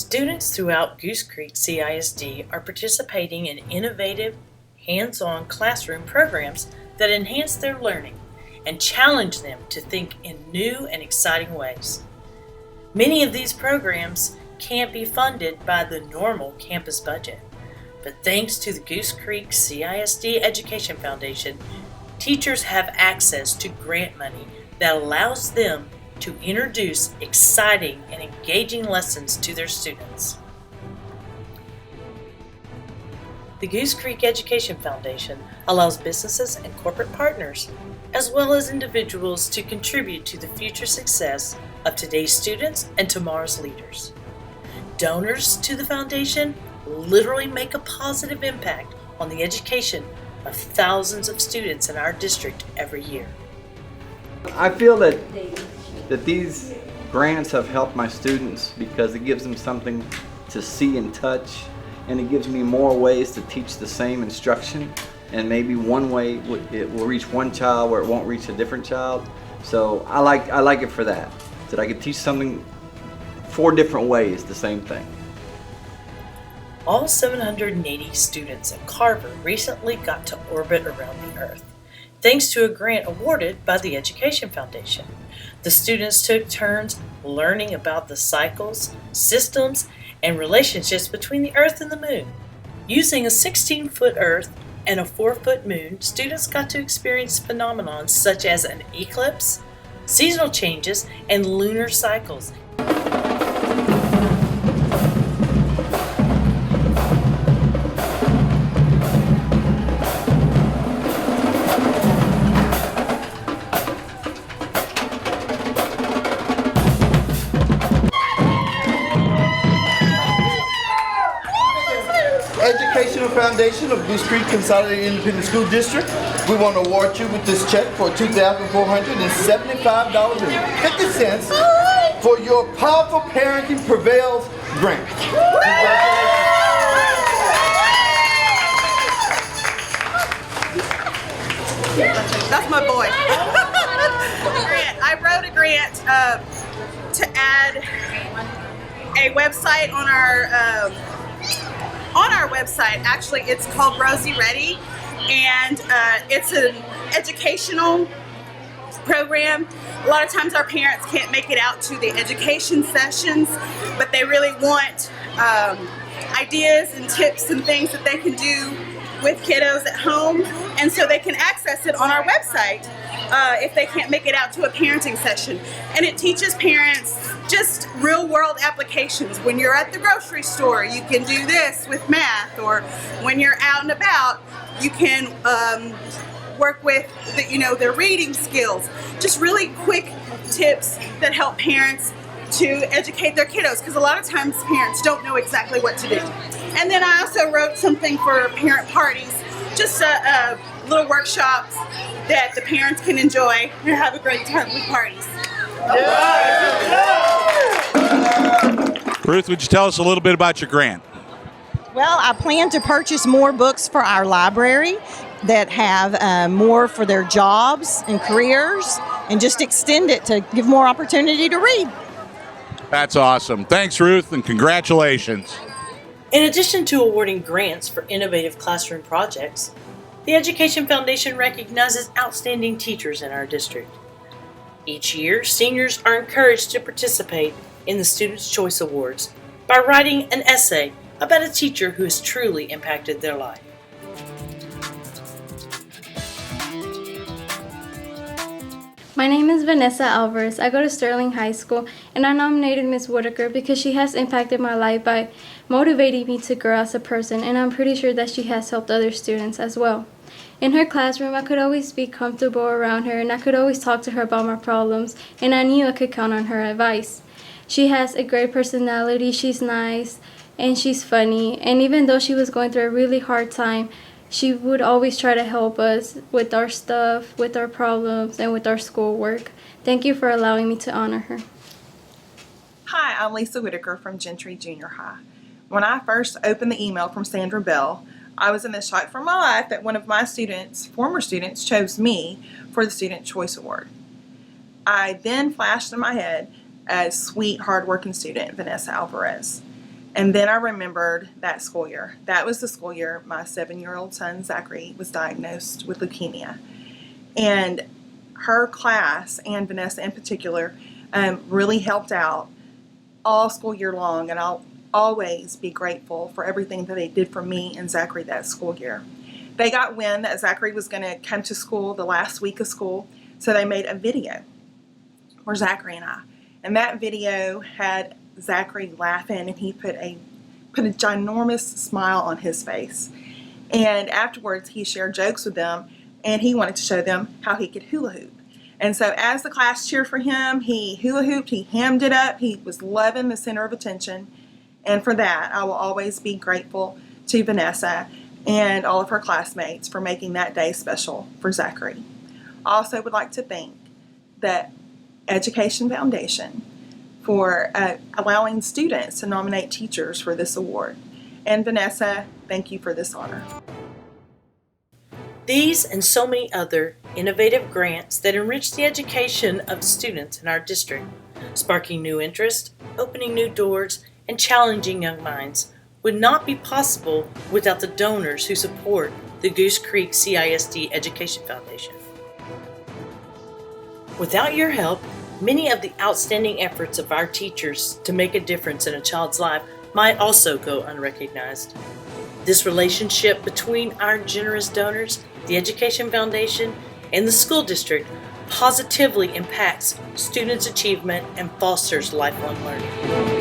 Students throughout Goose Creek CISD are participating in innovative, hands-on classroom programs that enhance their learning and challenge them to think in new and exciting ways. Many of these programs can't be funded by the normal campus budget, but thanks to the Goose Creek CISD Education Foundation, teachers have access to grant money that allows them to introduce exciting and engaging lessons to their students. The Goose Creek Education Foundation allows businesses and corporate partners, as well as individuals, to contribute to the future success of today's students and tomorrow's leaders. Donors to the foundation literally make a positive impact on the education of thousands of students in our district every year. I feel that these grants have helped my students because it gives them something to see and touch, and it gives me more ways to teach the same instruction, and maybe one way it will reach one child where it won't reach a different child. So I like it for that I could teach something 4 different ways, the same thing. All 780 students at Carver recently got to orbit around the Earth, thanks to a grant awarded by the Education Foundation. The students took turns learning about the cycles, systems, and relationships between the Earth and the Moon. Using a 16-foot Earth and a 4-foot Moon, students got to experience phenomena such as an eclipse, seasonal changes, and lunar cycles. Educational Foundation of Goose Creek Consolidated Independent School District, we want to award you with this check for $2,475.50 for your Powerful Parenting Prevails grant. That's my boy. I wrote a grant to add a website on our website. Actually, it's called Rosie Ready, and it's an educational program. A lot of times our parents can't make it out to the education sessions, but they really want ideas and tips and things that they can do with kiddos at home, and so they can access it on our website if they can't make it out to a parenting session. And it teaches parents just real world applications. When you're at the grocery store, you can do this with math, or when you're out and about, you can work with their reading skills. Just really quick tips that help parents to educate their kiddos, because a lot of times parents don't know exactly what to do. And then I also wrote something for parent parties, just little workshops that the parents can enjoy and have a great time with parties. Ruth, would you tell us a little bit about your grant? Well, I plan to purchase more books for our library that have more for their jobs and careers, and just extend it to give more opportunity to read. That's awesome. Thanks, Ruth, and congratulations. In addition to awarding grants for innovative classroom projects, the Education Foundation recognizes outstanding teachers in our district. Each year, seniors are encouraged to participate in the Students' Choice Awards by writing an essay about a teacher who has truly impacted their life. My name is Vanessa Alvarez. I go to Sterling High School, and I nominated Ms. Whitaker because she has impacted my life by motivating me to grow as a person, and I'm pretty sure that she has helped other students as well. In her classroom, I could always be comfortable around her, and I could always talk to her about my problems, and I knew I could count on her advice. She has a great personality, she's nice, and she's funny, and even though she was going through a really hard time, she would always try to help us with our stuff, with our problems, and with our schoolwork. Thank you for allowing me to honor her. Hi, I'm Lisa Whitaker from Gentry Junior High. When I first opened the email from Sandra Bell, I was in the shock for my life that one of my students, former students, chose me for the Student Choice Award. I then flashed in my head a sweet, hardworking student, Vanessa Alvarez. And then I remembered that school year. That was the school year my 7-year-old son, Zachary, was diagnosed with leukemia. And her class, and Vanessa in particular, really helped out all school year long. And I'll always be grateful for everything that they did for me and Zachary that school year. They got wind that Zachary was going to come to school the last week of school, so they made a video for Zachary and I. And that video had Zachary laughing, and he put a ginormous smile on his face. And afterwards, he shared jokes with them, and he wanted to show them how he could hula hoop. And so as the class cheered for him, he hula hooped, he hammed it up, he was loving the center of attention. And for that, I will always be grateful to Vanessa and all of her classmates for making that day special for Zachary. I also would like to thank the Education Foundation for allowing students to nominate teachers for this award. And Vanessa, thank you for this honor. These and so many other innovative grants that enrich the education of students in our district, sparking new interest, opening new doors, and challenging young minds, would not be possible without the donors who support the Goose Creek CISD Education Foundation. Without your help, many of the outstanding efforts of our teachers to make a difference in a child's life might also go unrecognized. This relationship between our generous donors, the Education Foundation, and the school district positively impacts students' achievement and fosters lifelong learning.